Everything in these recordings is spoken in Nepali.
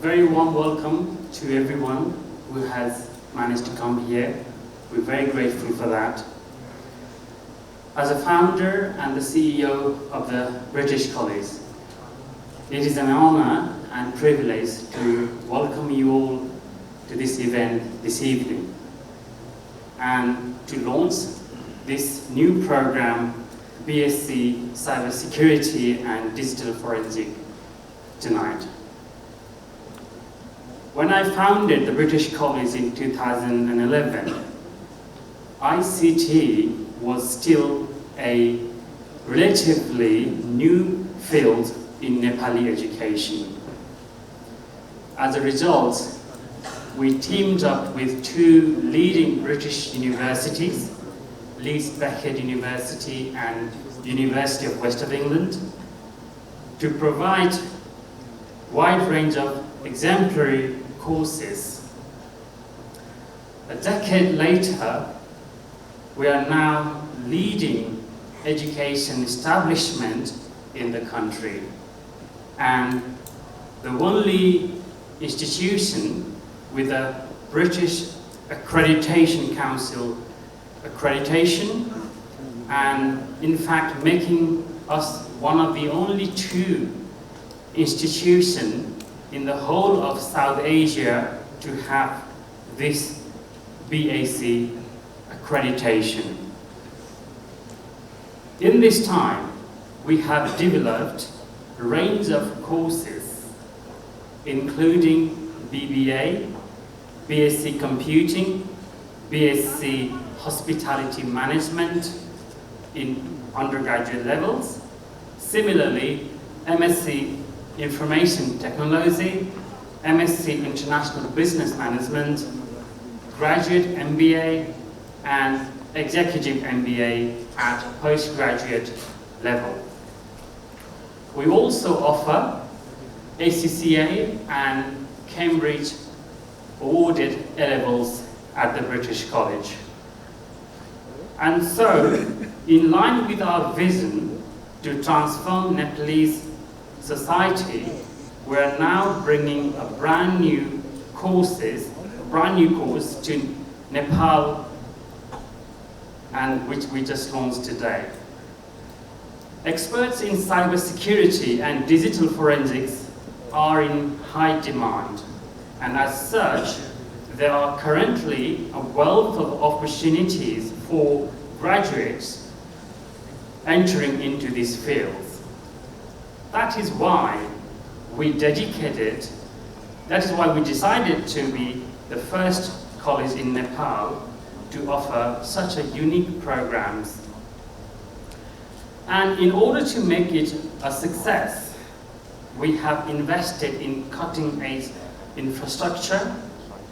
Very warm welcome to everyone who has managed to come here. We're very grateful for that. As a founder and the CEO of the British College, it is an honor and privilege to welcome you all to this event this evening and to launch this new program, BSc Cybersecurity and Digital Forensic, tonight. When I founded the British College in 2011, ICT was still a relatively new field in Nepali education. As a result, we teamed up with two leading British universities, Leeds Beckett University and University of West of England, to provide a wide range of exemplary courses. A decade later, we are now leading education establishment in the country and the only institution with a British Accreditation Council accreditation, and in fact making us one of the only two institutions in the whole of South Asia to have this BAC accreditation. In this time, we have developed a range of courses, including BBA, BSc Computing, BSc Hospitality Management in undergraduate levels. Similarly, MSc Information Technology, MSc International Business Management, Graduate MBA, and Executive MBA at postgraduate level. We also offer ACCA and Cambridge awarded A-levels at the British College. And so, in line with our vision to transform Nepalese society, we are now bringing a brand new course to Nepal, and which we just launched today. Experts in cybersecurity and digital forensics are in high demand, and as such, there are currently a wealth of opportunities for graduates entering into these fields. That is why we decided to be the first college in Nepal to offer such a unique programs. And in order to make it a success, we have invested in cutting-edge infrastructure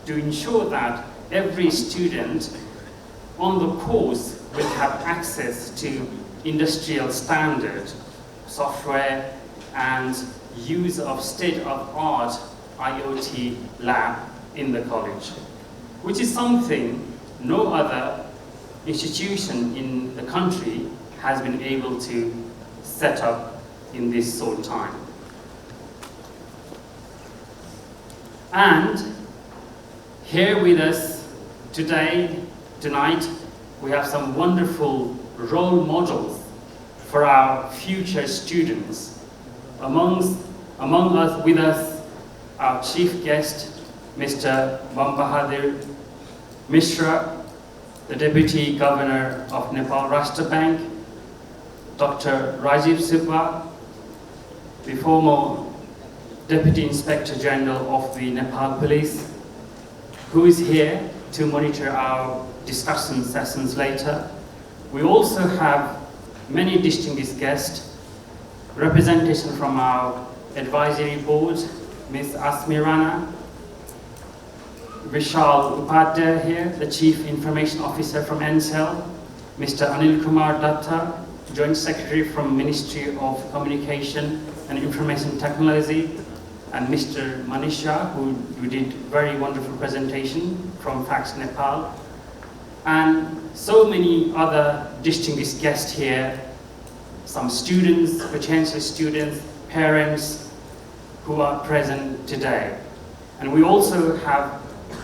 to ensure that every student on the course will have access to industrial standard software and use of state-of-the-art IoT lab in the college, which is something no other institution in the country has been able to set up in this short time. And here with us tonight, we have some wonderful role models for our future students. With us, our chief guest, Mr. Bambahadur Mishra, the Deputy Governor of Nepal Rashtra Bank, Dr. Rajiv Subba, the former Deputy Inspector General of the Nepal Police, who is here to monitor our discussion sessions later. We also have many distinguished guests, representation from our advisory board, Ms. Asmi Rana, Vishal Upadhyay here, the Chief Information Officer from NCEL, Mr. Anil Kumar Datta, Joint Secretary from Ministry of Communication and Information Technology, and Mr. Manisha, who did very wonderful presentation from Fax Nepal, and so many other distinguished guests here, some students, potential students, parents who are present today. And we also have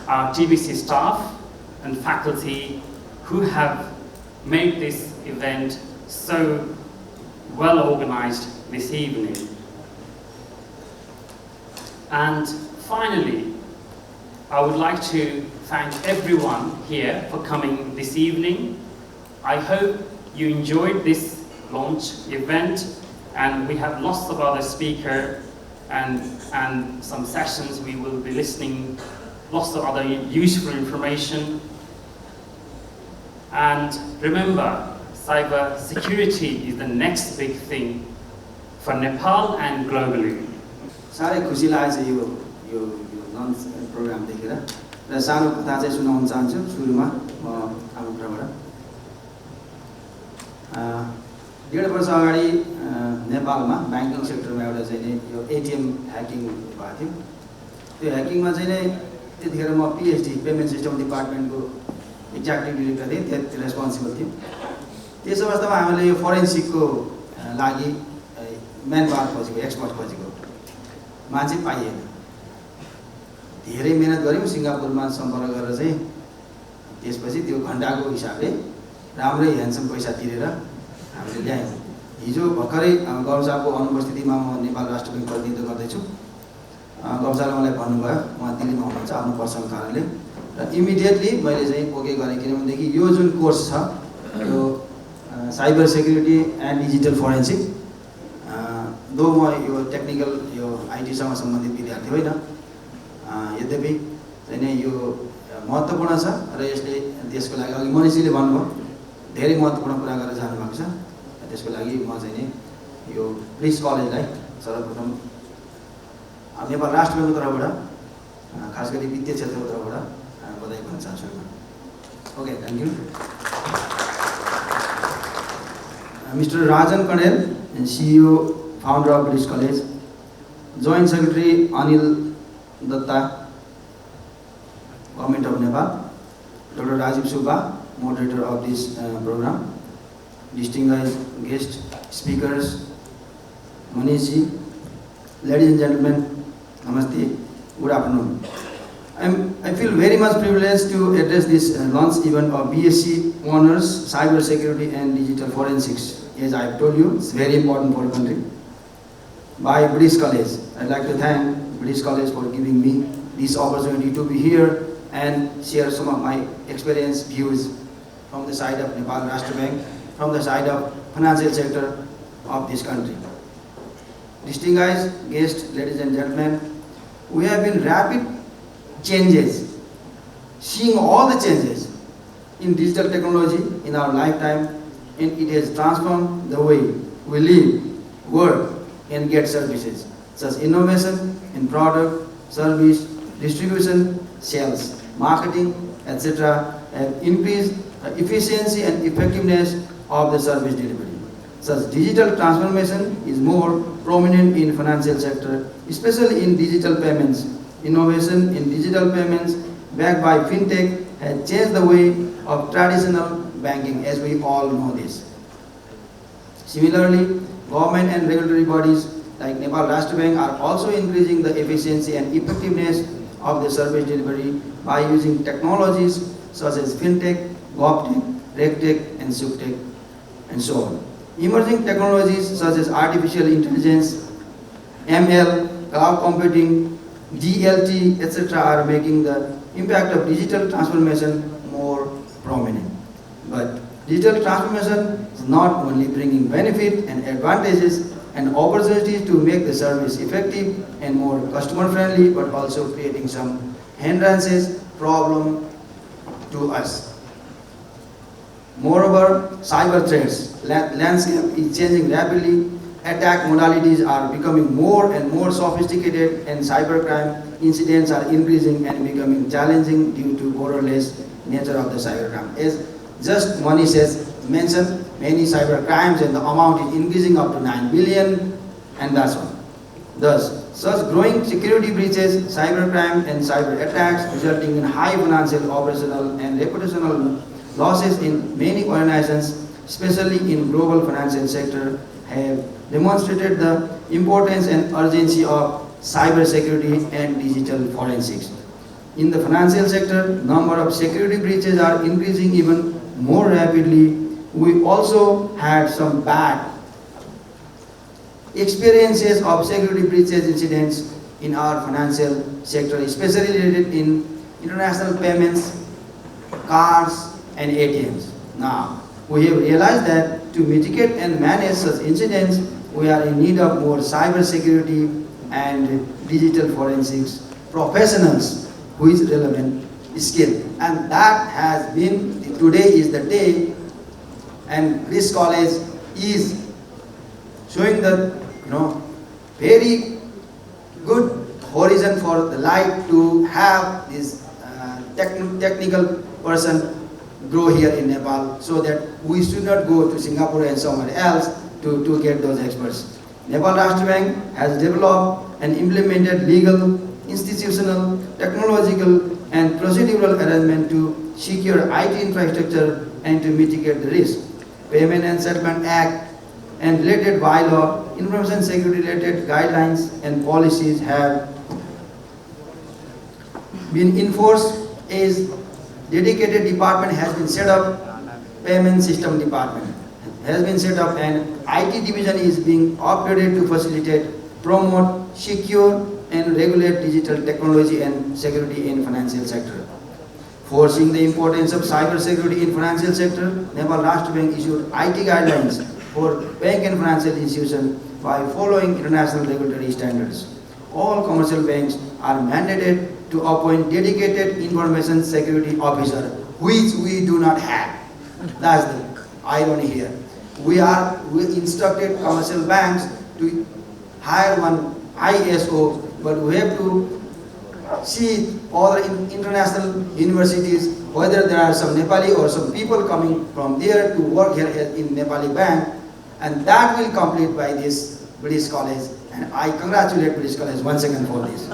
our TBC staff and faculty who have made this event so well organized this evening. And finally, I would like to thank everyone here for coming this evening. I hope you enjoyed this launch event, and we have lots of other speakers and some sessions we will be listening, lots of other useful information. And remember, cyber security is the next big thing for Nepal and globally. साह्रै खुसी लागेको छ यो लन्च प्रोग्राम देखेर र सानो कथा चाहिँ सुनाउन चाहन्छु सुरुमा म आफ्नो तर्फबाट 1.5 वर्ष अगाडि नेपालमा बैंकिङ सेक्टरमा एउटा चाहिँ नि यो एटीएम ह्याकिङ भएको थियो त्यो ह्याकिङमा चाहिँ नि त्यतिखेर म पीएचडी पेमेन्ट सिस्टम डिपार्टमेन्टको एक्ज्युक्टिभ डिरेक्टर थिएँ त्यति रेस्पोन्सिबल थिएँ त्यस अवस्थामा हामीले यो फोरेन्सिकको लागि म्यान पावर खोजेको एक्सपर्ट खोजेको मान्छे पाइएन धेरै मेहनत गर्यौं सिङ्गापुरमा सम्पर्क गरेर चाहिँ त्यसपछि त्यो घण्टाको हिसाबले राम्रै ह्यान्डसम पैसा तिरेर हामीले ल्यायौं हिजो भर्खरै गौरव साहबको अनुपस्थितिमा म नेपाल राष्ट्र बैंक प्रतिनिधित्व गर्दैछु गौरव साहबले मलाई भन्नुभयो उहाँ दिल्लीमा हुनुहुन्छ आफ्नो पर्सनल कारणले र इमिडिएटली मैले चाहिँ ओके गरेँ किनभनेदेखि यो जुन कोर्स छ यो cyber security and digital forensic दो म यो टेक्निकल यो आइटीसँग सम्बन्धित विद्यार्थी होइन यद्यपि चाहिँ यो महत्त्वपूर्ण छ र यसले देशको लागि अघि मनिषजीले भन्नुभयो धेरै महत्त्वपूर्ण कुरा गरेर जानुभएको छ त्यसको लागि म चाहिँ नि यो प्रिस कलेजलाई सर्वप्रथम नेपाल राष्ट्र बैंकको तर्फबाट खास गरी वित्तीय क्षेत्रको तर्फबाट बधाई भन्न चाहन्छु okay thank you mister Rajan Kanel CEO founder of British College, Joint Secretary Anil Datta, Government of Nepal, Dr. Rajiv Subba, moderator of this program, distinguished guest speakers, Manish ji, ladies and gentlemen, namaste, good afternoon. I feel very much privileged to address this launch event of BSc Honors Cyber Security and Digital Forensics. As I have told you, it's very important for the country. By British College. I'd like to thank British College for giving me this opportunity to be here and share some of my experience, views from the side of Nepal Rashtra Bank, from the side of financial sector of this country. Distinguished guests, ladies and gentlemen, we have been rapid changes, seeing all the changes in digital technology in our lifetime, and it has transformed the way we live, work, and get services, such as innovation in product, service, distribution, sales, marketing, etc. have increased the efficiency and effectiveness of the service delivery. Such digital transformation is more prominent in financial sector, especially in digital payments. Innovation in digital payments backed by fintech has changed the way of traditional banking, as we all know this. Similarly, government and regulatory bodies like Nepal Rashtra Bank are also increasing the efficiency and effectiveness of the service delivery by using technologies such as fintech, govtech, regtech, and sugtech, and so on. Emerging technologies such as artificial intelligence, ML, cloud computing, DLT, etc. are making the impact of digital transformation more prominent. But digital transformation is not only bringing benefit and advantages and opportunities to make the service effective and more customer friendly, but also creating some hindrances, problem to us. Moreover, cyber threats landscape is changing rapidly. Attack modalities are becoming more and more sophisticated, and cybercrime incidents are increasing and becoming challenging due to borderless nature of the cybercrime. As just Manish has mentioned, many cyber crimes and the amount is increasing up to 9 billion, and that's all. Thus, such growing security breaches, cybercrime and cyber attacks resulting in high financial, operational and reputational losses in many organizations, especially in global financial sector, have demonstrated the importance and urgency of cyber security and digital forensics. In the financial sector, number of security breaches are increasing even more rapidly. We also had some bad experiences of security breaches incidents in our financial sector, especially related in international payments, cards, and ATMs. Now, we have realized that to mitigate and manage such incidents, we are in need of more cyber security and digital forensics professionals who is relevant skill. And that has been, today is the day, and this college is showing the very good horizon for the light to have this technical person grow here in Nepal, so that we should not go to Singapore and somewhere else to get those experts. Nepal Rashtra Bank has developed and implemented legal, institutional, technological, and procedural arrangement to secure IT infrastructure and to mitigate the risk. Payment and Settlement Act and related bylaw, information security related guidelines and policies have been enforced. Is dedicated department has been set up, payment system department has been set up, and IT division is being upgraded to facilitate, promote, secure and regulate digital technology and security in financial sector. Foreseeing the importance of cyber security in financial sector, Nepal Rashtra Bank issued IT guidelines for bank and financial institutions by following international regulatory standards. All commercial banks are mandated to appoint dedicated information security officer, which we do not have. That's the irony here. We instructed commercial banks to hire one ISO, but we have to see all the international universities, whether there are some Nepali or some people coming from there to work here in Nepali bank, and that will complete by this British College, and I congratulate British College once again for this.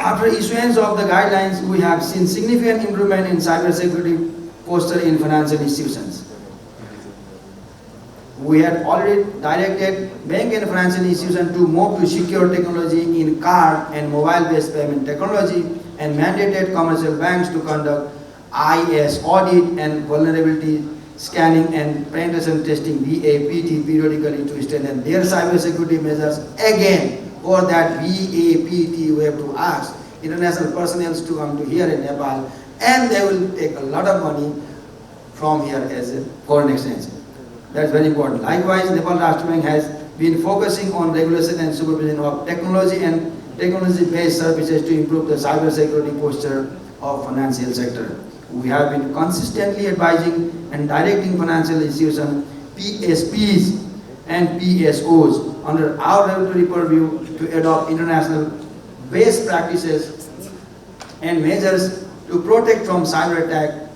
After issuance of the guidelines, we have seen significant improvement in cybersecurity posture in financial institutions. We had already directed bank and financial institutions to move to secure technology in card and mobile-based payment technology, and mandated commercial banks to conduct IS audit and vulnerability scanning and penetration testing (VAPT) periodically to strengthen their cybersecurity measures. Again, for that VAPT, we have to ask international personnel to come to here in Nepal, and they will take a lot of money from here as a foreign exchange. That's very important. Likewise, Nepal Rashtra Bank has been focusing on regulation and supervision of technology and technology-based services to improve the cybersecurity posture of financial sector. We have been consistently advising and directing financial institutions, PSPs and PSOs under our regulatory purview to adopt international best practices and measures to protect from cyber attack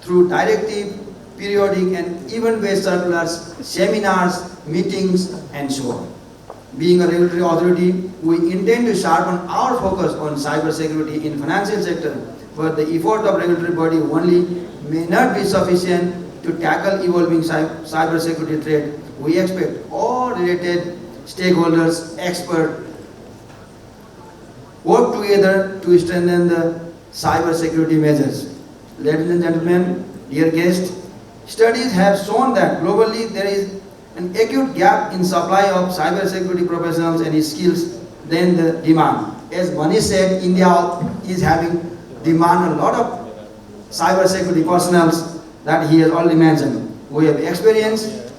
through directive, periodic and event-based circulars, seminars, meetings, and so on. Being a regulatory authority, we intend to sharpen our focus on cyber security in financial sector, but the effort of regulatory body only may not be sufficient to tackle evolving cyber security threat. We expect all related stakeholders, experts, work together to strengthen the cyber security measures. Ladies and gentlemen, dear guests, studies have shown that globally there is an acute gap in supply of cyber security professionals and skills than the demand. As Manish said, India is having demand a lot of cyber security personnels that he has already mentioned. We have experienced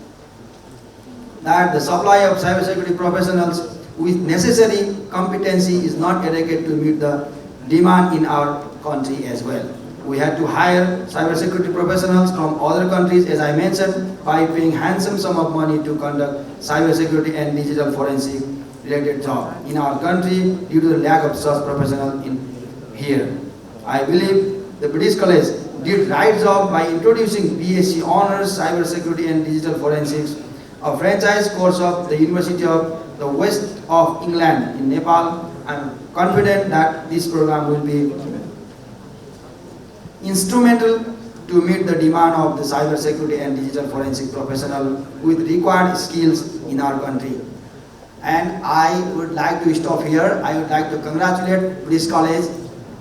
that the supply of cyber security professionals with necessary competency is not adequate to meet the demand in our country as well. We had to hire cybersecurity professionals from other countries, as I mentioned, by paying handsome sum of money to conduct cybersecurity and digital forensic related job in our country due to the lack of such professionals in here. I believe the British College did right job by introducing BSc Honours Cybersecurity and Digital Forensics, a franchise course of the University of the West of England in Nepal. I am confident that this program will be instrumental to meet the demand of the cyber security and digital forensic professional with required skills in our country. And I would like to stop here. I would like to congratulate British College,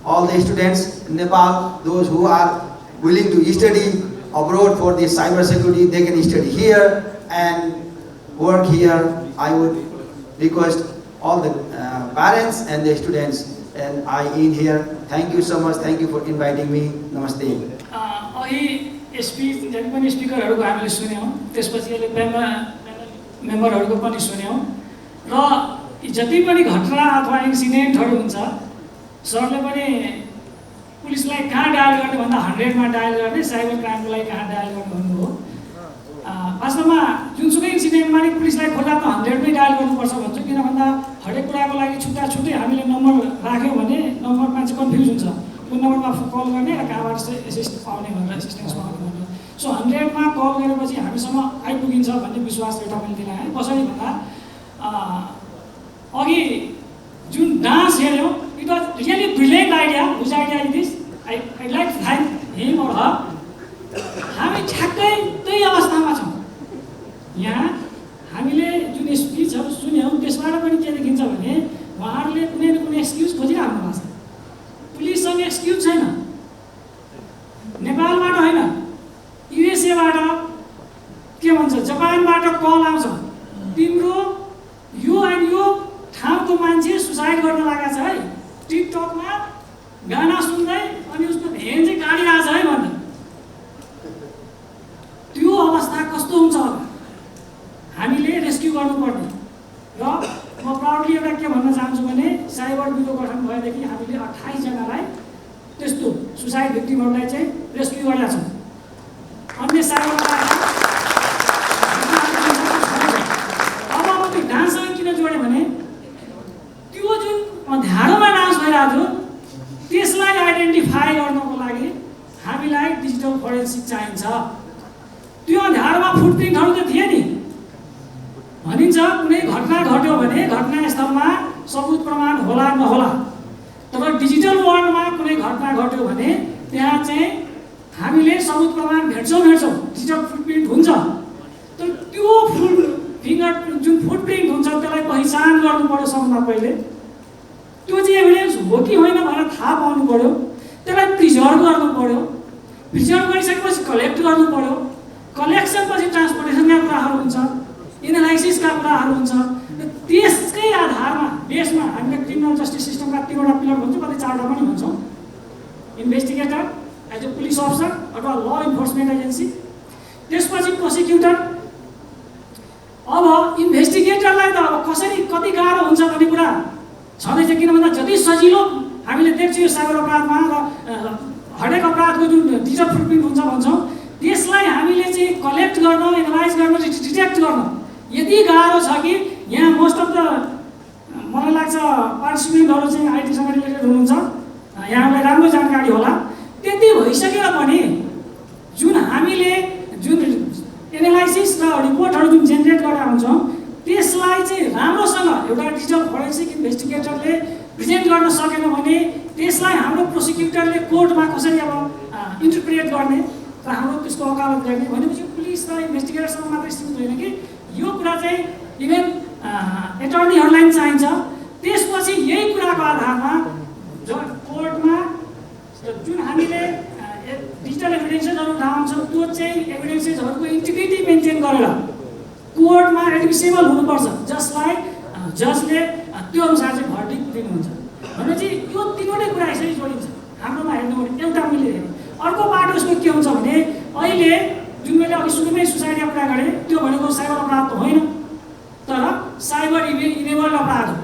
all the students in Nepal, those who are willing to study abroad for the cyber security, they can study here and work here. I would request all the parents and the students, and I in here. Thank you so much. Thank you for inviting me. Namaste. Speech जति पनि स्पिकरहरूको हामीले सुन्यौँ, त्यसपछि अहिले मेम्बरहरूको पनि सुन्यौँ र जति पनि घटना अथवा इन्सिडेन्टहरू हुन्छ सरले पनि पुलिसलाई कहाँ डायल गर्ने भन्दा 100 मा डायल गर्ने, साइबर क्राइमको लागि कहाँ डायल गर्ने भन्नुभयो। वास्तवमा जुनसुकै इन्सिडेन्टमा नि पुलिसलाई खोज्दा त 100 मै डायल गर्नुपर्छ भन्छ, किन भन्दा हरेक कुराको लागि छुट्टा छुट्टै हामीले नम्बर राख्यौँ भने नम्बरमा चाहिँ कन्फ्युज हुन्छ, कुन नम्बरमा कल गर्ने र कहाँबाट एसिस्ट पाउने भनेर, एसिस्टेन्स पाउने भनेर। सो 100 मा कल गरेपछि हामीसम्म आइपुगिन्छ भन्ने विश्वास एउटा मैले दिलाएँ। कसरी भन्दा अघि जुन डान्स हेऱ्यौँ, it was really brilliant idea. Whose idea is this? I like to thank him or her. हामी ठ्याक्कै त्यही अवस्थामा छौँ। यहाँ हामीले जुन स्पिचहरू सुन्यौँ त्यसबाट पनि के देखिन्छ भने उहाँहरूले कुनै न कुनै एक्सक्युज खोजिराख्नु भएको छ। पुलिससँग एक्सक्युज छैन, नेपालबाट होइन, युएसएबाट के भन्छ जापानबाट कल आउँछ, तिम्रो यो एन्ड यो ठाउँको मान्छे सुसाइड गर्न लागेको छ है, टिकटकमा गाना सुन्दै अनि उसको भेन चाहिँ काटिरहेको छ है भन्दा। त्यो अवस्था कस्तो हुन्छ हामीले रेस्क्यु गर्नुपर्ने। र म प्राउडली एउटा के भन्न चाहन्छु भने साइबर ब्युरो गठन भएदेखि हामीले 28 जनालाई त्यस्तो सुसाइड भिक्टिमहरूलाई चाहिँ रेस्क्यु गरेका छौँ। अन्य साइबर अब म त्यो डान्ससँग किन जोडेँ भने त्यो जुन ध्याडोमा डान्स भइरहेको थियो त्यसलाई आइडेन्टिफाई गर्नको लागि हामीलाई डिजिटल फोरेन्सिक चाहिन्छ। त्यो ध्याडोमा फुटप्रिन्टहरू त थिए नि, भनिन्छ कुनै घटना घट्यो भने घटनास्थलमा सबुत प्रमाण होला नहोला, तर डिजिटल वर्ल्डमा कुनै घटना घट्यो भने त्यहाँ चाहिँ हामीले सबुत प्रमाण भेट्छौँ, डिजिटल फुटप्रिन्ट हुन्छ। तर त्यो फिङ्गर जुन फुटप्रिन्ट हुन्छ त्यसलाई पहिचान गर्नु पर्यो सबभन्दा पहिले। त्यो चाहिँ एभिडेन्स हो कि होइन भनेर थाहा पाउनु पर्यो, त्यसलाई प्रिजर्भ गर्नु पर्यो, प्रिजर्भ गरिसकेपछि कलेक्ट गर्नु पर्यो, कलेक्सन पछि ट्रान्सपोर्टेसनका कुराहरू हुन्छ, एनालाइसिसका कुराहरू हुन्छ। त्यसकै आधारमा बेसमा हामीले क्रिमिनल जस्टिस सिस्टमका 3वटा पिलर भन्छौँ, कतै 4वटा पनि भन्छौँ। Investigator as a police officer अथवा ल इन्फोर्समेन्ट एजेन्सी, त्यसपछि प्रोसिक्युटर। अब इन्भेस्टिगेटरलाई त अब कसरी कति गाह्रो हुन्छ भन्ने कुरा छँदैछ, किन भन्दा जति सजिलो हामीले देख्छौँ यो साइबर अपराधमा र हरेक अपराधको जुन डिजिटल फुटप्रिन्ट हुन्छ भन्छौँ, त्यसलाई हामीले चाहिँ कलेक्ट गर्न, एनालाइज गर्न, डिटेक्ट गर्न यति गाह्रो छ कि यहाँ मोस्ट अफ द मलाई लाग्छ पार्टिसिपेन्टहरू चाहिँ आइटीसँग रिलेटेड हुनुहुन्छ, यहाँलाई राम्रो जानकारी होला। त्यति भइसकेर पनि जुन हामीले जुन एनालाइसिस र रिपोर्टहरू जुन जेनेरेट गरेर हुन्छौँ त्यसलाई चाहिँ राम्रोसँग एउटा डिजिटल फोरेन्सिक इन्भेस्टिगेटरले प्रेजेन्ट गर्न सकेन भने त्यसलाई हाम्रो प्रोसिक्युटरले कोर्टमा कसरी अब इन्टरप्रिट गर्ने र हाम्रो त्यसको वकालत गर्ने भनेपछि पुलिस र इन्भेस्टिगेटरसँग मात्रै सीमित होइन कि यो कुरा चाहिँ इभन एटर्नीहरूलाई पनि चाहिन्छ। त्यसपछि यही कुराको आधारमा कोर्टमा जुन हामीले डिजिटल एभिडेन्सेसहरू उठाउँछौँ त्यो चाहिँ एभिडेन्सेसहरूको इन्टिग्रिटी मेन्टेन गरेर कोर्टमा एडमिसेबल हुनुपर्छ, जसलाई जजले त्यो अनुसार चाहिँ भर्डिक्ट दिनुहुन्छ। भनेपछि यो 3वटै कुरा यसरी जोडिन्छ हाम्रोमा हेर्नु भने। एउटा मैले हेरेँ, अर्को बाटो यसको के हुन्छ भने अहिले जुन मैले अघि सुरुमै सुसाइडका कुरा गरेँ त्यो भनेको साइबर अपराध त होइन, तर साइबर इनेबल्ड अपराध हो।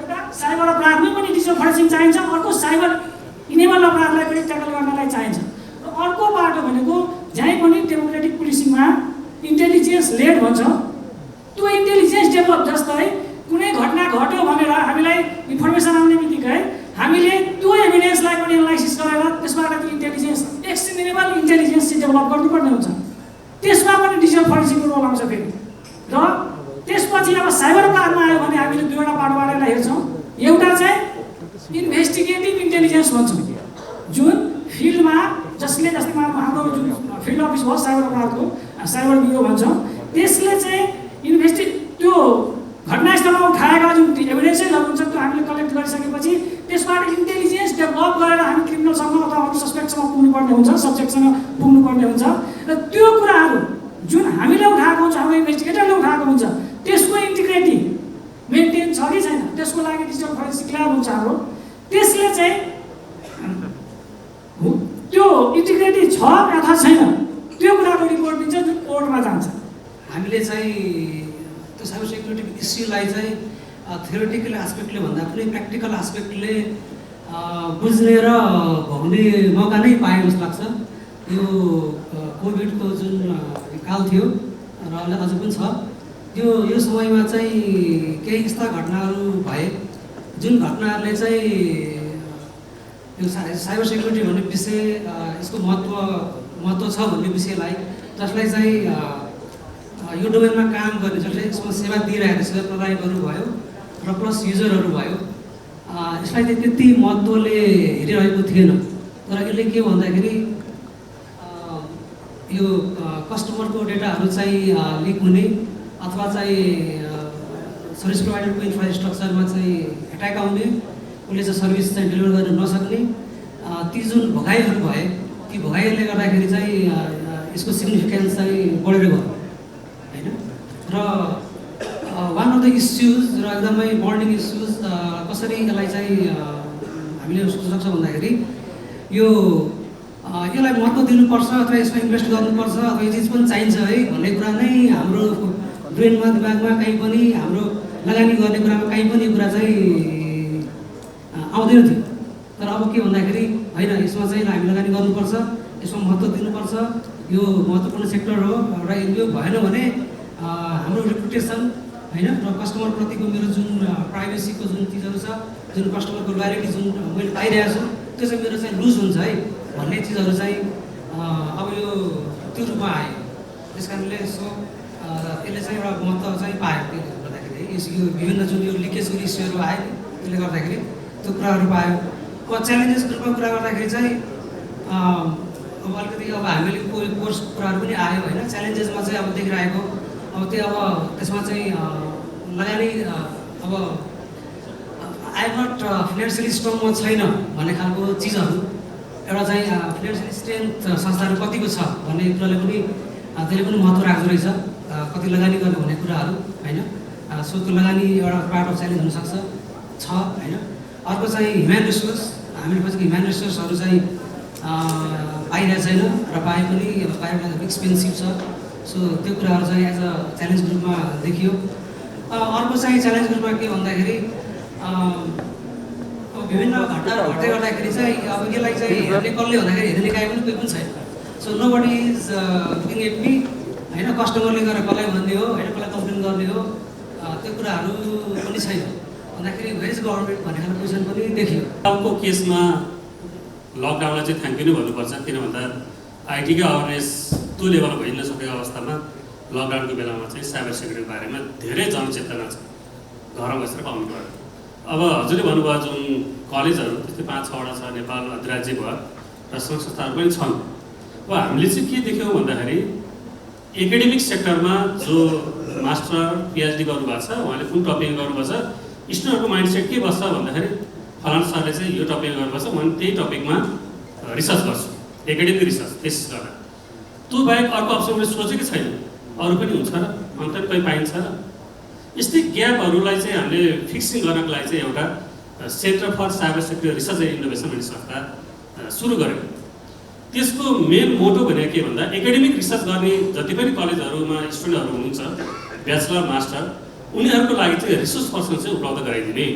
एउटा साइबर अपराधमै पनि डिजिटल फोरेन्सिक चाहिन्छ, अर्को साइबर इनेबल्ड अपराधलाई पनि ट्याकल गर्नलाई चाहिन्छ। र अर्को बाटो भनेको जहीँ पनि डेमोक्रेटिक पुलिसिङमा इन्टेलिजेन्स लेड भन्छ, त्यो इन्टेलिजेन्स डेभलप। जस्तै कुनै घटना घट्यो भनेर हामीलाई इन्फर्मेसन आउने बित्तिकै हामीले त्यो एभिडेन्सलाई पनि एनालाइसिस गरेर त्यसबाट त्यो इन्टेलिजेन्स एक्सटेन्डेबल इन्टेलिजेन्स चाहिँ डेभलप गर्नुपर्ने हुन्छ। त्यसमा पनि डिजिटल फोरेन्सिकको रोल आउँछ फेरि। र त्यसपछि अब साइबर अपराधमा आयो भने हामीले 2वटा पाटोबाट हेर्छौँ। एउटा चाहिँ इन्भेस्टिगेटिभ इन्टेलिजेन्स भन्छौँ, जुन फिल्डमा जसले जस्तै हाम्रो जुन फिल्ड अफिस हो साइबर अपराधको साइबर ब्युरो भन्छौँ, त्यसले चाहिँ इन्भेस्टि त्यो घटनास्थलमा उठाएका जुन एभिडेन्सेसहरू हुन्छ त्यो हामीले कलेक्ट गरिसकेपछि त्यसबाट इन्टेलिजेन्स डेभलप गरेर हामी क्रिमिनलसँग अथवा अरू सस्पेक्टसँग पुग्नुपर्ने हुन्छ, सब्जेक्टसँग पुग्नुपर्ने हुन्छ र त्यो कुराहरू जुन हामीले उठाएको हुन्छ, हाम्रो इन्भेस्टिगेटरले उठाएको हुन्छ, त्यसको इन्टिग्रिटी मेन्टेन छ कि छैन, त्यसको लागि डिजिटल फोरेन्सिक ल्याब हुन्छ हाम्रो, त्यसले चाहिँ त्यो इन्टिग्रिटी छ अथवा छैन त्यो कुराको रिपोर्ट दिन्छ जुन कोर्टमा जान्छ। हामीले चाहिँ त्यो साइबर सेक्युरिटी इस्युलाई चाहिँ थ्योरिटिकल एस्पेक्टले भन्दा पनि प्र्याक्टिकल एस्पेक्टले बुझ्ने र भोग्ने मौका नै पाए जस्तो लाग्छ। यो कोभिडको जुन काल थियो र अझ पनि छ, यो समयमा चाहिँ केही यस्ता घटनाहरू भए जुन घटनाहरूले चाहिँ यो साइबर सेक्युरिटी भन्ने विषय यसको महत्त्व छ भन्ने विषयलाई, जसलाई चाहिँ यो डोमेनमा काम गर्ने, जसले यसमा सेवा दिइरहेको सेवा प्रदायकहरू भयो र प्लस युजरहरू भयो, यसलाई चाहिँ त्यति महत्त्वले हेरिरहेको थिएन। तर यसले के भन्दाखेरि यो कस्टमरको डेटाहरू चाहिँ लिक हुने अथवा चाहिँ सर्भिस प्रोभाइडरको इन्फ्रास्ट्रक्चरमा चाहिँ एट्याक आउने, उसले चाहिँ सर्भिस चाहिँ डेलिभर गर्न नसक्ने, ती जुन भगाइहरू भए ती भगाइहरूले गर्दाखेरि चाहिँ यसको सिग्निफिकेन्स चाहिँ बढेर गयो होइन। र वान अफ द इस्युज र एकदमै बर्निङ इस्युज कसरी यसलाई चाहिँ हामीले सोच्न सक्छौँ भन्दाखेरि यसलाई महत्त्व दिनुपर्छ अथवा यसमा इन्भेस्ट गर्नुपर्छ अथवा यो चिज पनि चाहिन्छ है भन्ने कुरा नै हाम्रो ब्रेनमा दिमागमा कहीँ पनि हाम्रो लगानी गर्ने कुरामा कहीँ पनि कुरा चाहिँ आउँदैन थियो। तर अब के भन्दाखेरि होइन, यसमा चाहिँ हामी लगानी गर्नुपर्छ, यसमा महत्त्व दिनुपर्छ, यो महत्त्वपूर्ण सेक्टर हो र यो भएन भने हाम्रो रेपुटेसन होइन र कस्टमरप्रतिको मेरो जुन प्राइभेसीको जुन चिजहरू छ, जुन कस्टमरको लोयलिटी जुन मैले पाइरहेको छु त्यो चाहिँ मेरो चाहिँ लुज हुन्छ है भन्ने चिजहरू चाहिँ अब यो त्यो रूपमा आयो। त्यस कारणले यसले चाहिँ एउटा महत्त्व चाहिँ पायो। त्यसले गर्दाखेरि यो विभिन्न जुन यो लिकेजको इस्युहरू आयो त्यसले गर्दाखेरि त्यो कुराहरू पायो। अब च्यालेन्जेसको रूपमा कुरा गर्दाखेरि चाहिँ अब अलिकति अब हामीले कोर्स कुराहरू पनि आयो होइन। च्यालेन्जेसमा चाहिँ अब देखिरहेको अब त्यो अब त्यसमा चाहिँ लगानी अब आई एम नट फिनान्सियली स्ट्रङ म छैन भन्ने खालको चिजहरू, एउटा चाहिँ फिनान्सियल स्ट्रेन्थ संस्थाहरू कतिको छ भन्ने कुराले पनि त्यसले पनि महत्त्व राख्दो रहेछ, कति लगानी गर्ने भन्ने कुराहरू होइन। सो त्यो लगानी एउटा पार्ट अफ च्यालेन्ज हुनसक्छ छ होइन। अर्को चाहिँ ह्युमन रिसोर्स, हामीले खोजेको ह्युमन रिसोर्सहरू चाहिँ पाइरहेको छैन र पाए पनि पायो भने एक्सपेन्सिभ छ। सो त्यो कुराहरू चाहिँ एज अ च्यालेन्जको रूपमा देखियो। अर्को चाहिँ च्यालेन्जको रूपमा के भन्दाखेरि विभिन्न घटनाहरू घट्दै गर्दाखेरि चाहिँ अब यसलाई चाहिँ हेर्ने कसले भन्दाखेरि हेर्ने निकाय पनि कोही पनि छैन। So nobody is looking at me होइन। कस्टमरले गएर कसलाई भन्ने हो होइन, कसलाई कम्प्लेन गर्ने हो, त्यो कुराहरू पनि छैन भन्दाखेरि वेज गभर्मेन्ट भन्ने खालको क्वेसन पनि देखियो। लकडाउनको केसमा लकडाउनलाई चाहिँ थ्याङ्क यू नै भन्नुपर्छ, किन भन्दा आइटीकै अवेरनेस त्यो लेभलमा भइ नसकेको अवस्थामा लकडाउनको बेलामा चाहिँ साइबर सेक्युरिटीको बारेमा धेरै जनचेतना छ, घरमा बसेर पाउनु पऱ्यो। अब हजुरले भन्नुभयो जुन कलेजहरू त्यस्तै 5-6वटा छ नेपाल अधिराज्यभर र सङ्घ संस्थाहरू पनि छन्। अब हामीले चाहिँ के देख्यौँ भन्दाखेरि एकाडेमिक सेक्टरमा जो मास्टर पिएचडी गर्नुभएको छ उहाँले कुन टपिक गर्नुभएको छ, स्टुडेन्टहरूको माइन्डसेट के बस्छ भन्दाखेरि फलाना सरले चाहिँ यो टपिक गर्नुपर्छ, म त्यही टपिकमा रिसर्च गर्छु, एकाडेमिक रिसर्च थेसिस गर्दा। त्यो बाहेक अर्को अप्सन मैले सोचेकै छैन, अरू पनि हुन्छ र अन्त कोही पाइन्छ र यस्तै ग्यापहरूलाई चाहिँ हामीले फिक्सिङ गर्नको लागि चाहिँ एउटा centre for cyber security research and innovation भन्ने संस्था सुरु गर्यो। त्यसको मेन मोटो भनेको के भन्दा एकाडेमिक रिसर्च गर्ने जति पनि कलेजहरूमा स्टुडेन्टहरू हुनुहुन्छ ब्याचलर मास्टर, उनीहरूको लागि चाहिँ रिसोर्स पर्सन चाहिँ उपलब्ध गराइदिने,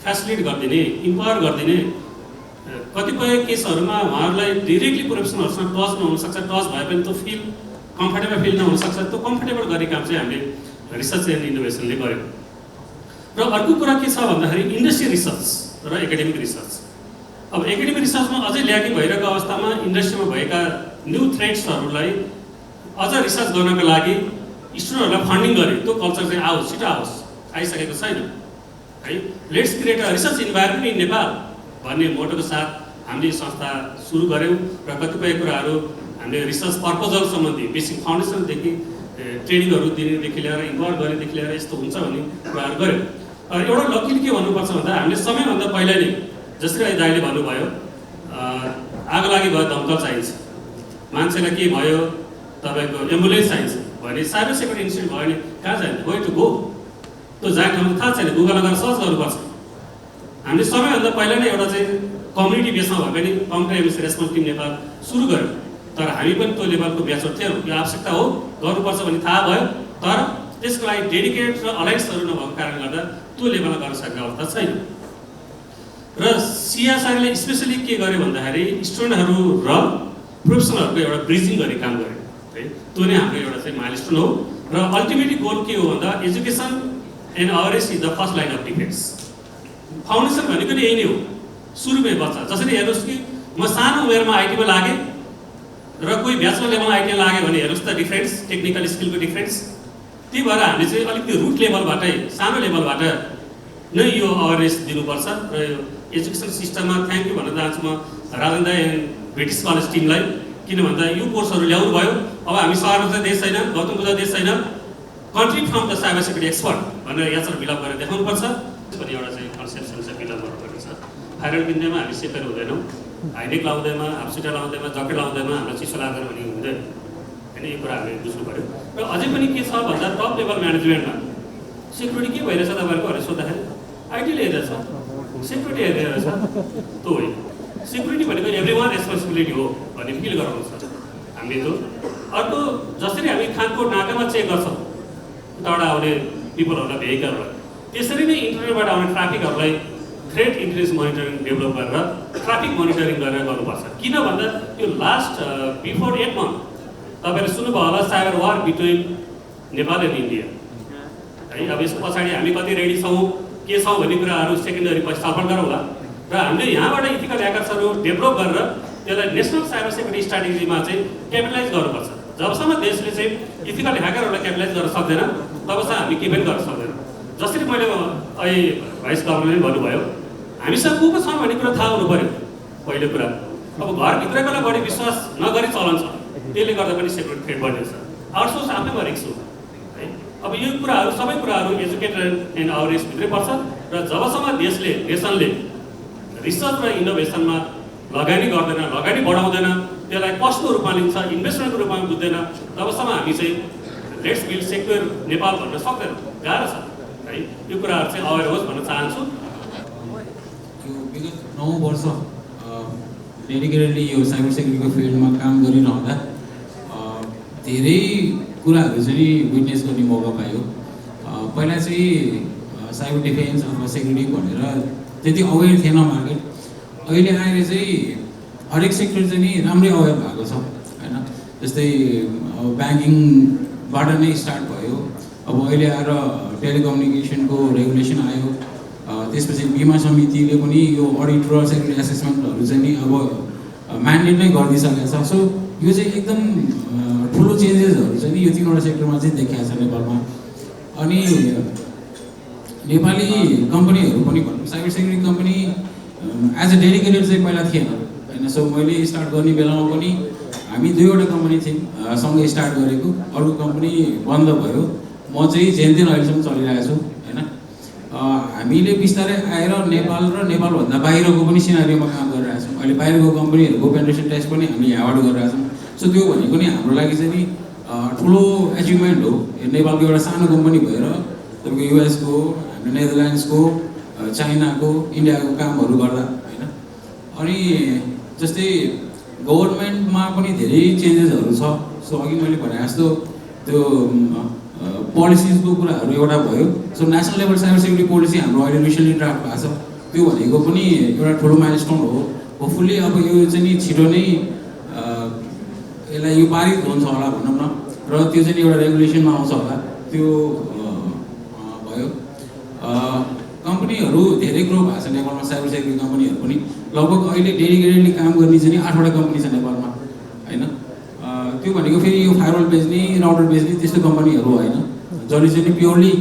फेसिलिटेट गरिदिने, इम्पावर गरिदिने। कतिपय केसहरूमा उहाँहरूलाई डिरेक्टली प्रोफेसनलहरूसँग टचमा हुनसक्छ, टच भए पनि त्यो फिल कम्फर्टेबल फिल नहुनसक्छ, त्यो कम्फर्टेबल गर्ने काम चाहिँ हामीले रिसर्च एन्ड इनोभेसनले गर्यो। र अर्को कुरा के छ भन्दाखेरि इन्डस्ट्री रिसर्च र एकाडेमिक रिसर्च। अब एकाडेमिक रिसर्चमा अझै ल्याकिङ भइरहेको अवस्थामा इन्डस्ट्रीमा भएका न्यू थ्रेड्सहरूलाई अझ रिसर्च गर्नको लागि स्टुडेन्टहरूलाई फन्डिङ गर्यो। त्यो कल्चर चाहिँ आओस्, छिटो आओस्, आइसकेको छैन है। Let's create a research environment in Nepal भन्ने मोटोको साथ हामीले संस्था सुरु गऱ्यौँ र कतिपय कुराहरू हामीले रिसर्च पर्पजल सम्बन्धी बेसिक फाउन्डेसनदेखि ट्रेनिङहरू दिनेदेखि लिएर इन्भल्भ गर्नेदेखि लिएर यस्तो हुन्छ भन्ने कुराहरू गऱ्यौँ। एउटा लकिली के भन्नुपर्छ भन्दा हामीले समयभन्दा पहिला नै जसरी अहिले दाइले भन्नुभयो आगो लागि भयो दमकल चाहिन्छ, मान्छेलाई के भयो तपाईँको एम्बुलेन्स चाहिन्छ भने साइबर सेक्युरिटी इन्स्टिट्युट भयो भने कहाँ जाने गोइङ टु गो, त्यो जाने ठाउँमा थाहा छैन, गुगलमा गएर सर्च गर्नुपर्छ। हामीले समयभन्दा पहिला नै एउटा चाहिँ कम्युनिटी बेसमा भए पनि कम्प्युटर एमएससी रेस्पोन्स टिम नेपाल सुरु गऱ्यौँ। तर हामी पनि त्यो लेभलको ब्याचर थियौँ, यो आवश्यकता हो गर्नुपर्छ भन्ने थाहा भयो, तर त्यसको लागि डेडिकेट र अलायन्सहरू नभएको कारणले गर्दा त्यो लेभलमा गर्न सक्ने अवस्था छैन। र सिएसआरले स्पेसली के गर्यो भन्दाखेरि स्टुडेन्टहरू र प्रोफेसनलहरूको एउटा ब्रिजिङ गर्ने काम गर्यो है, त्यो नै हाम्रो एउटा चाहिँ माइलस्टोन हो। र अल्टिमेटली गोल के हो भन्दा education and awareness is the first line of defence. Foundation भनेको नि यही नै हो, सुरुमै बच्चा जसरी हेर्नुहोस् कि म सानो उमेरमा आइटीमा लागेँ र कोही ब्याचलर लेभलमा आइटीमा लाग्यो भने हेर्नुहोस् त डिफ्रेन्स, टेक्निकल स्किलको डिफ्रेन्स। त्यही भएर हामीले चाहिँ अलिकति रुट लेभलबाटै सानो लेभलबाट नै यो अवेरनेस दिनुपर्छ। र यो एजुकेसन सिस्टममा थ्याङ्क यू भन्न चाहन्छु म राजन दाइ एन्ड ब्रिटिस कलेज टिमलाई, किन भन्दा यो कोर्सहरू ल्याउनु भयो। अब हामी सहरमा चाहिँ देश छैन, गौतम बुद्ध देश छैन, country from the cyber security expert भनेर याचर बिलप गरेर देखाउनुपर्छ पनि एउटा चाहिँ कन्सेप्सन चाहिँ बिलप गर्नुपर्ने छ। फाइरल किन्दैमा हामी सेफर हुँदैनौँ, हाइनेक लाउँदैमा, हाफसिटर लाउँदैमा, जकेट लाउँदैमा हामीलाई चिसो लाग्दैन भने हुँदैन होइन, यो कुरा हामीले बुझ्नु पऱ्यो। र अझै पनि के छ भन्दा टप लेभल म्यानेजमेन्टमा सेक्युरिटी के भइरहेछ तपाईँहरूको भनेर सोद्धाखेरि आइटीले हेरेछ, सेक्युरिटी हेरेर छ, त्यो होइन। सेक्युरिटी भनेको एभ्री वान रेस्पोन्सिबिलिटी हो भन्ने फिल गराउनु छ हामीले। त्यो अर्को जसरी हामी खानकोट नाकामा चेक गर्छौँ उताबाट आउने पिपलहरूलाई, भेहिकलहरूलाई, त्यसरी नै इन्टरनेटबाट आउने ट्राफिकहरूलाई थ्रेट इन्टेलिजेन्स मोनिटरिङ डेभलप गरेर ट्राफिक मोनिटरिङ गरेर गर्नुपर्छ। किन भन्दा यो लास्ट बिफोर 8 मन्थ तपाईँले सुन्नुभयो होला cyber war between Nepal and India है। अब यसको पछाडि हामी कति रेडी छौँ के छौँ भन्ने कुराहरू सेकेन्डरी पछि छलफल गरौँला। र हामीले यहाँबाट इथिकल ह्याकर्सहरू डेभलप गरेर त्यसलाई नेसनल साइबर सेक्युरिटी स्ट्राटेजीमा चाहिँ क्यापिटलाइज गर्नुपर्छ। जबसम्म देशले चाहिँ इथिकल ह्याकरहरूलाई क्यापिटलाइज गर्न सक्दैन तबसम्म हामी के पनि गर्न सक्दैन। जसरी मैले अहिले भाइस गभर्नरले भन्नुभयो हामीसँग को को छन् भन्ने कुरा थाहा हुनु पऱ्यो पहिलो कुरा। अब घरभित्रकोलाई बढी विश्वास नगरी चलन छ, त्यसले गर्दा पनि सेक्युरिटी थ्रेट बढ्दैछ। आउटसोर्स आफैमा रिस्क हो है। अब यो कुराहरू सबै कुराहरू एजुकेटर एन्ड अवेरनेस भित्रै पर्छ। र जबसम्म नेसनले रिसर्च र इनोभेसनमा लगानी गर्दैन, लगानी बढाउँदैन, त्यसलाई कस्तो रूपमा लिन्छ, इन्भेस्टमेन्टको रूपमा बुझ्दैन, तबसम्म हामी चाहिँ लेट्स बिल्ड सेक्युर नेपाल भन्न सक्दैन, गाह्रो छ है। यो कुराहरू चाहिँ अवेर होस् भन्न चाहन्छु। यो विगत 9 वर्ष डेडिकेटेडली यो साइबर सेक्युरिटीको फिल्डमा काम गरिरहँदा धेरै कुराहरू चाहिँ विटनेस गर्ने मौका पायो। पहिला चाहिँ साइबर डिफेन्स अथवा सेक्युरिटी भनेर त्यति अवेर थिएन मार्केट। अहिले आएर चाहिँ हरेक सेक्टर चाहिँ नि राम्रै अवेर भएको छ होइन। जस्तै ब्याङ्किङबाट नै स्टार्ट भयो, अब अहिले आएर टेलिकम्युनिकेसनको रेगुलेसन आयो, त्यसपछि बिमा समितिले पनि यो अडिट र सेक्युरिटी एसेसमेन्टहरू चाहिँ नि अब म्यान्डेट नै गरिदिइसकेको छ। सो यो चाहिँ एकदम ठुलो चेन्जेसहरू चाहिँ नि यो 3वटा सेक्टरमा चाहिँ देखिएको छ नेपालमा। अनि नेपाली कम्पनीहरू पनि भनौँ cyber security company as a dedicated चाहिँ पहिला थिएन होइन। सो मैले स्टार्ट गर्ने बेलामा पनि हामी 2वटा कम्पनी थियौँ सँगै स्टार्ट गरेको, अर्को कम्पनी बन्द भयो, म चाहिँ जेनतेन अहिलेसम्म चलिरहेको छु होइन। हामीले बिस्तारै आएर नेपाल र नेपालभन्दा बाहिरको पनि सिनारीमा काम गरिरहेको छौँ। अहिले बाहिरको कम्पनीहरूको पेनिट्रेसन टेस्ट पनि हामी यहाँबाट गरिरहेको छौँ। सो त्यो भनेको नि हाम्रो लागि चाहिँ नि ठुलो एचिभमेन्ट हो। नेपालको एउटा सानो कम्पनी भएर तपाईँको युएसको, हाम्रो नेदरल्यान्ड्सको, चाइनाको, इन्डियाको कामहरू गर्दा होइन। अनि जस्तै गभर्मेन्टमा पनि धेरै चेन्जेसहरू छ। सो अघि मैले भने जस्तो त्यो पोलिसिजको कुराहरू एउटा भयो। So national level cyber security policy हाम्रो अहिले रिसेन्टली ड्राफ्ट भएको छ, त्यो भनेको पनि एउटा ठुलो माइलस्टोन हो। होपफुल्ली अब यो चाहिँ नि छिटो नै यसलाई यो पारित हुन्छ होला भनौँ न, र त्यो चाहिँ एउटा रेगुलेसनमा आउँछ होला। त्यो भयो। कम्पनीहरू धेरै ग्रो भएको छ नेपालमा, साइबर सेक्युरिटी कम्पनीहरू पनि लगभग अहिले डेडिकेटेडली काम गर्ने चाहिँ नि 8वटा कम्पनी छ नेपालमा होइन। त्यो भनेको फेरि यो फायरवल बेच्ने, राउटर बेच्ने त्यस्तो कम्पनीहरू होइन, जसले चाहिँ प्योरली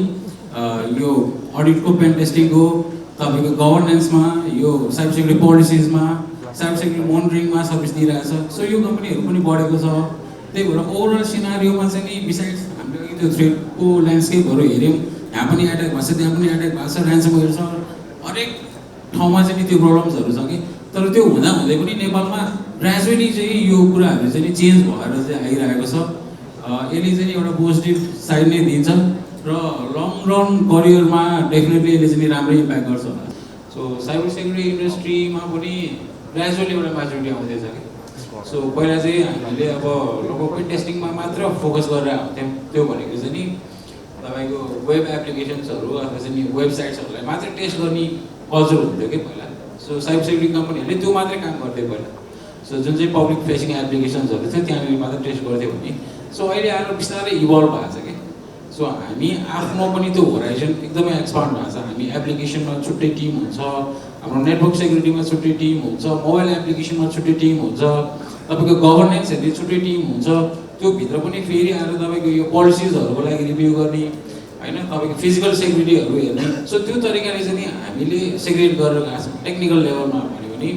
यो अडिटको, पेन टेस्टिङको, तपाईँको गभर्नेन्समा, यो साइबर सेक्युरिटी पोलिसिजमा साइबर सेक्युरिटी मोनिटरिङमा सर्भिस दिइरहेछ। सो यो कम्पनीहरू पनि बढेको छ। त्यही भएर ओभरअल सिनारियोमा चाहिँ नि बिसाइड्स हामीले अघि त्यो थ्रेडको ल्यान्डस्केपहरू हेऱ्यौँ, यहाँ पनि एट्याक भएको छ, त्यहाँ पनि एट्याक भएको छ, ऱ्यान्समवेयर छ, हरेक ठाउँमा चाहिँ नि त्यो प्रब्लम्सहरू छ कि। तर त्यो हुँदाहुँदै पनि नेपालमा ग्रेजुअली चाहिँ यो कुराहरू चाहिँ नि चेन्ज भएर चाहिँ आइरहेको छ। यसले चाहिँ एउटा पोजिटिभ साइड नै दिन्छ र लङ रन करियरमा डेफिनेटली यसले चाहिँ राम्रै इम्प्याक्ट गर्छ होला। सो साइबर सेक्युरिटी इन्डस्ट्रीमा पनि ग्रेजुअली एउटा म्याचुरिटी आउँदैछ कि। सो पहिला चाहिँ हामीले अब लगभग पेन टेस्टिङमा मात्र फोकस गरेर आउँथ्यौँ। त्यो भनेको चाहिँ नि तपाईँको वेब एप्लिकेसन्सहरू अथवा चाहिँ नि वेबसाइट्सहरूलाई मात्रै टेस्ट गर्ने कल्चर हुन्थ्यो कि पहिला। सो साइबर सेक्युरिटी कम्पनीहरूले त्यो मात्रै काम गर्थ्यो पहिला। सो जुन चाहिँ पब्लिक फेसिङ एप्लिकेसन्सहरू थियो त्यहाँनिर मात्रै टेस्ट गर्थ्यो भने सो अहिले आएर बिस्तारै इभल्भ भएको छ कि। सो हामी आफ्नो पनि त्यो होराइजन एकदमै एक्सपान्ड भएको छ। हामी एप्लिकेसनमा छुट्टै टिम हुन्छ, हाम्रो नेटवर्क सेक्युरिटीमा छुट्टै टिम हुन्छ, मोबाइल एप्लिकेसनमा छुट्टै टिम हुन्छ, तपाईँको गभर्नेन्सहरूले छुट्टै टिम हुन्छ। त्यो भित्र पनि फेरि आएर तपाईँको यो पोलिसिजहरूको लागि रिभ्यू गर्ने होइन, तपाईँको फिजिकल सेक्युरिटीहरू हेर्ने। सो त्यो तरिकाले चाहिँ नि हामीले सेग्रिगेट गरेर गएको छौँ टेक्निकल लेभलमा भन्यो भने।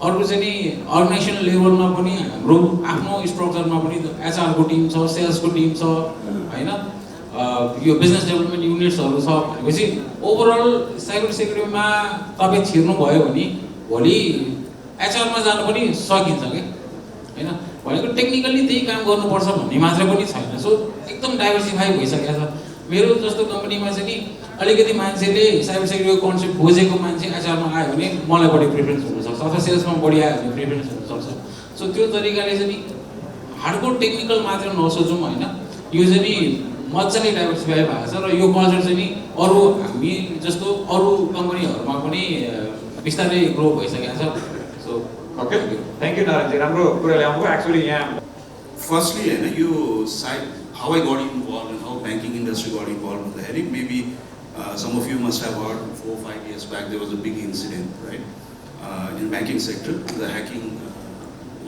अर्को चाहिँ नि अर्गनाइजेसनल लेभलमा पनि हाम्रो आफ्नो स्ट्रक्चरमा पनि एचआरको टिम छ, सेल्सको टिम छ होइन, यो बिजनेस डेभलपमेन्ट युनिट्सहरू छ। भनेपछि ओभरअल साइबर सेक्युरिटीमा तपाईँ छिर्नुभयो भने भोलि एचआरमा जानु पनि सकिन्छ कि होइन। भनेको टेक्निकल्ली त्यही काम गर्नुपर्छ भन्ने मात्रै पनि छैन। सो एकदम डाइभर्सिफाई भइसकेको छ। मेरो जस्तो कम्पनीमा चाहिँ नि अलिकति मान्छेले साइबर सेक्युरिटीको कन्सेप्ट बुझेको मान्छे एचआरमा आयो भने मलाई बढी प्रिफरेन्स हुनसक्छ, अथवा सेल्समा बढी आयो भने प्रिफरेन्स हुनसक्छ। सो त्यो तरिकाले चाहिँ नि हार्डकोर टेक्निकल मात्र नसोचौँ होइन, यो चाहिँ नि मजाले डाइभर्सिफाई भएको छ। र यो कल्चर चाहिँ नि अरू हामी जस्तो अरू कम्पनीहरूमा पनि बिस्तारै ग्रो भइसकेको छ। सो ओके, थ्याङ्क यू नारायणजी, राम्रो कुरा ल्याउनुभयो। एक्चुअली यहाँ फर्स्टली होइन यो side how I got involved and how banking industry got involved with the heading. Maybe some of you must have heard 4 or 5 years back there was a big incident, right, in banking sector, the hacking,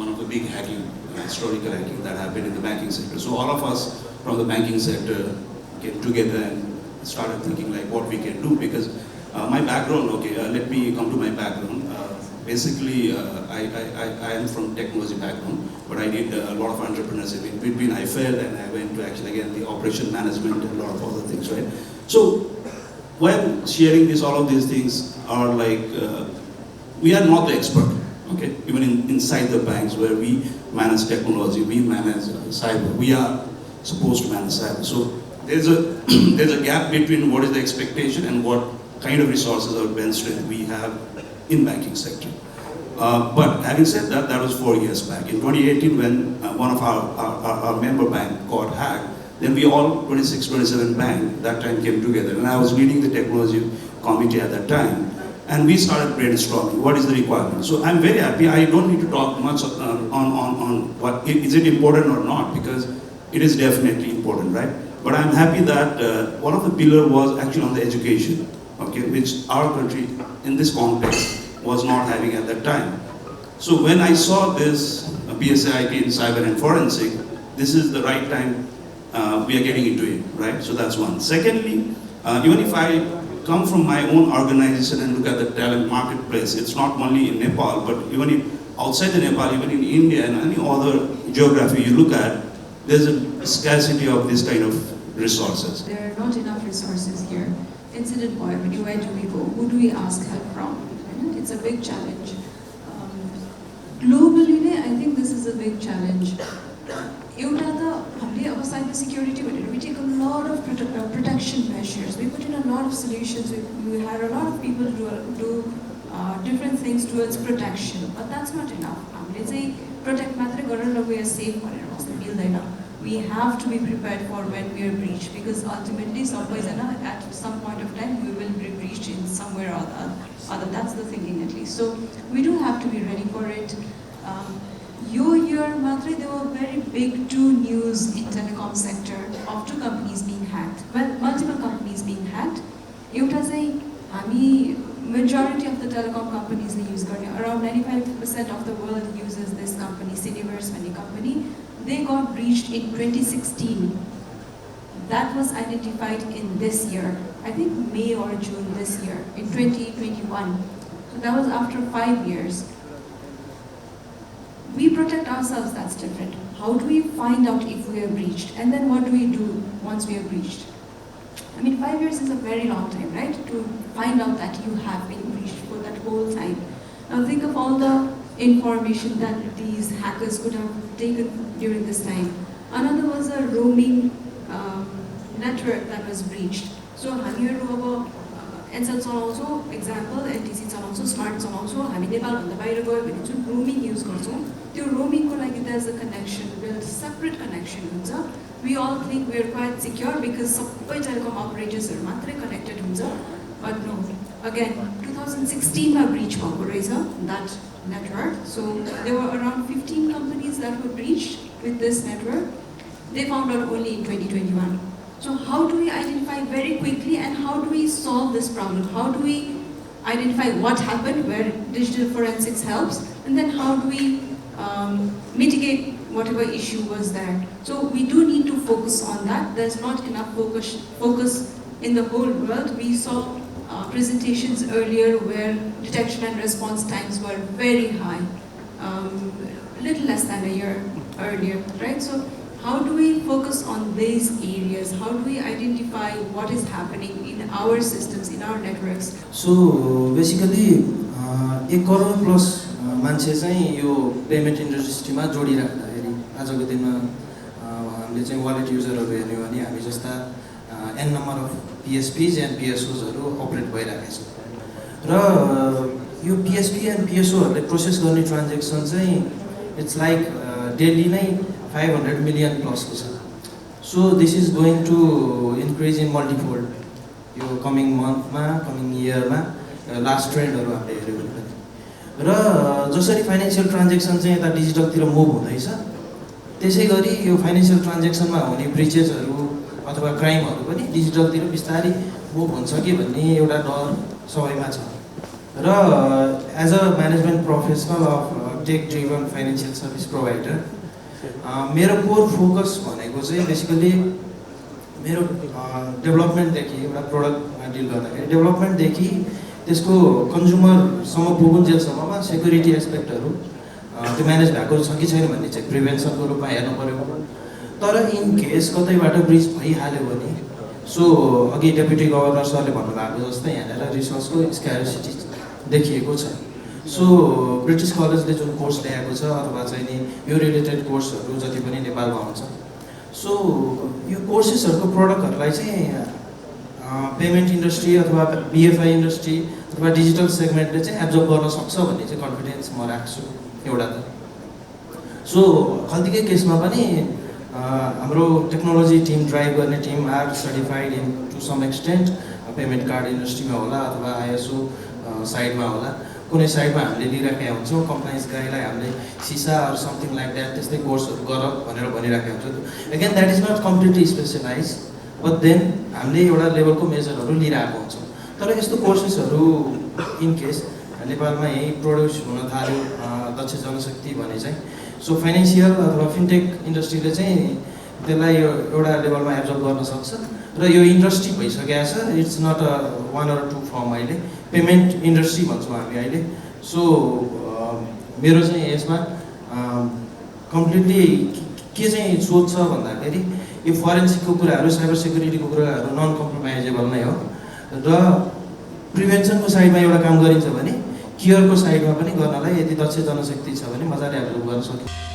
one of the big hacking, historical hacking that happened in the banking sector. So all of us from the banking sector came together and started thinking like what we can do, because my background, okay, let me come to my background. Basically, I am from technology background, but I did a lot of entrepreneurship. In between, I failed and I went to actually again the operation management and a lot of other things, right? So, when sharing this, all of these things are like, we are not the expert, okay? Even inside the banks where we manage technology, we manage cyber, we are supposed to manage cyber. So, there's a gap between what is the expectation and what kind of resources or bench strength we have in banking sector. But having said that, that was 4 years back. In 2018, when one of our member bank got hacked, then we all 26, 27 bank that time came together, and I was leading the technology committee at that time, and we started brainstorming what is the requirement. So I'm very happy. I don't need to talk much on what is it important or not, because it is definitely important, right? But I'm happy that one of the pillar was actually on the education, okay, which our country in this context was not having at that time. So when I saw this BSIT in cyber and forensic, this is the right time we are getting into it, right? So that's one. Secondly, even if I come from my own organization and look at the talent marketplace, it's not only in Nepal, but even outside the Nepal, even in India and any other geography you look at, there's a scarcity of this kind of resources. There are not enough resources here. Incident point, where do we go? Who do we ask help from? It's a big challenge. Globally, I think this is a big challenge. Cyber security, we take a lot of protection measures. We put in a lot of solutions. We hire a lot of people to do different things towards protection, but that's not enough. Let's say protect matra we are safe. We have to be prepared for when we are breached, because ultimately at some point of time we will be breached in somewhere or other. That's the thinking at least. So we do have to be ready for it. There were very big 2 news in telecom sector of 2 companies being hacked. Well, multiple companies being hacked. Majority of the telecom companies they use around 95% of the world uses this company, Cineverse company. They got breached in 2016. That was identified in this year. I think May or June this year, in 2021. So that was after 5 years. We protect ourselves, that's different. How do we find out if we are breached? And then what do we do once we are breached? I mean, 5 years is a very long time, right? To find out that you have been breached for that whole time. Now think of all the information that these hackers could have taken during this time. Another was a roaming network that was breached. So हामीहरु अब एनसेल चलाउँछौँ एक्जाम्पल, एनटिसी चलाउँछौँ, स्मार्ट चलाउँछौँ, हामी नेपालभन्दा बाहिर गयो भने जुन रोमिङ युज गर्छौँ त्यो रोमिङको लागि there is a connection, build separate connection हुन्छ. We all think we are quite secure because सबै टेलिकम अपरेटर्सहरू मात्रै कनेक्टेड हुन्छ. बट नो, अगेन 2016 मा ब्रिच भएको रहेछ that network. So there were around 15 companies that were breached with this network. They found out only in 2021. So how do we identify very quickly and how do we solve this problem? How do we identify what happened, where digital forensics helps, and then how do we mitigate whatever issue was there? So we do need to focus on that. There's not enough focus in the whole world. We saw presentations earlier where detection and response times were very high, little less than a year earlier, right? So how do we focus on these areas? How do we identify what is happening in our systems, in our networks? So basically 1 crore plus मान्छे चाहिँ यो पेमेन्ट इन्डस्ट्रीमा जोडिराख्दाखेरि आजको दिनमा हामीले चाहिँ वालेट युजरहरू हेर्ने हो भने हामी जस्ता n number of PSPs and PSOsहरू अपरेट भइरहेका छन्. र यो PSP एन्ड PSOहरूले प्रोसेस गर्ने ट्रान्जेक्सन चाहिँ इट्स लाइक डेली नै 500 मिलियन प्लसको छ. So this is going to increase in multifold यो कमिङ मन्थमा, कमिङ इयरमा. लास्ट ट्रेन्डहरू हामीले हेऱ्यौँ भने पनि. र जसरी फाइनेन्सियल ट्रान्जेक्सन चाहिँ यता डिजिटलतिर मुभ हुँदैछ, त्यसै गरी यो फाइनेन्सियल ट्रान्जेक्सनमा हुने ब्रिचेसहरू अथवा क्राइमहरू पनि डिजिटलतिर बिस्तारै मुभ हुन्छ कि भन्ने एउटा डर सबैमा छ. र as a management professional of tech driven financial service provider, मेरो कोर फोकस भनेको चाहिँ बेसिकली मेरो डेभलपमेन्टदेखि एउटा प्रोडक्टमा डिल गर्दाखेरि डेभलपमेन्टदेखि त्यसको कन्ज्युमरसम्म पुगुन्जेलसम्ममा सेक्युरिटी एस्पेक्टहरू त्यो म्यानेज भएको छ कि छैन भन्ने चाहिँ प्रिभेन्सनको रूपमा हेर्नु पऱ्यो. तर इन केस कतैबाट ब्रिच भइहाल्यो भने, सो अघि डेप्युटी गभर्नर सरले भन्नुभएको जस्तै यहाँनिर रिसोर्सको स्क्यारिसिटी देखिएको छ. सो ब्रिटिस कलेजले जुन कोर्स ल्याएको छ अथवा चाहिँ नि यो रिलेटेड कोर्सहरू जति पनि नेपालमा हुन्छ, सो यो कोर्सेसहरूको प्रडक्टहरूलाई चाहिँ पेमेन्ट इन्डस्ट्री अथवा BFI इन्डस्ट्री अथवा डिजिटल सेगमेन्टले चाहिँ एब्जर्भ गर्न सक्छ भन्ने चाहिँ कन्फिडेन्स म राख्छु एउटा त. सो खल्तीकै केसमा पनि हाम्रो टेक्नोलोजी टिम, ड्राइभ गर्ने team are certified in to some extent. Payment card इन्डस्ट्रीमा होला अथवा ISO साइडमा होला, कुनै साइडमा हामीले लिइराखेका हुन्छौँ. कम्प्लायन्स गाइडलाई हामीले सिसा अर समथिङ लाइक द्याट त्यस्तै कोर्सहरू गर भनेर भनिराखेका हुन्छौँ. Again that is not completely specialise, but then हामीले एउटा लेभलको मेजरहरू लिइरहेको हुन्छौँ. तर यस्तो कोर्सेसहरू इन केस नेपालमा यहीँ प्रड्युस हुन थाल्यो दक्ष जनशक्ति भने चाहिँ, सो फाइनेन्सियल अथवा फिनटेक इन्डस्ट्रीले चाहिँ त्यसलाई एउटा लेभलमा एब्जर्भ गर्न सक्छ. र यो इन्डस्ट्री भइसकेको छ. It's not a 1 or 2 firm. अहिले पेमेन्ट इन्डस्ट्री भन्छौँ हामी अहिले. सो मेरो चाहिँ यसमा कम्प्लिटली के चाहिँ सोच छ भन्दाखेरि यो फोरेन्सिकको कुराहरू, साइबर सेक्युरिटीको कुराहरू नन कम्प्रोमाइजेबल नै हो. र प्रिभेन्सनको साइडमा एउटा काम गरिन्छ भने केयरको साइडमा पनि गर्नलाई यदि दक्ष जनशक्ति छ भने मजाले एब्जर्भ गर्न सकिन्छ.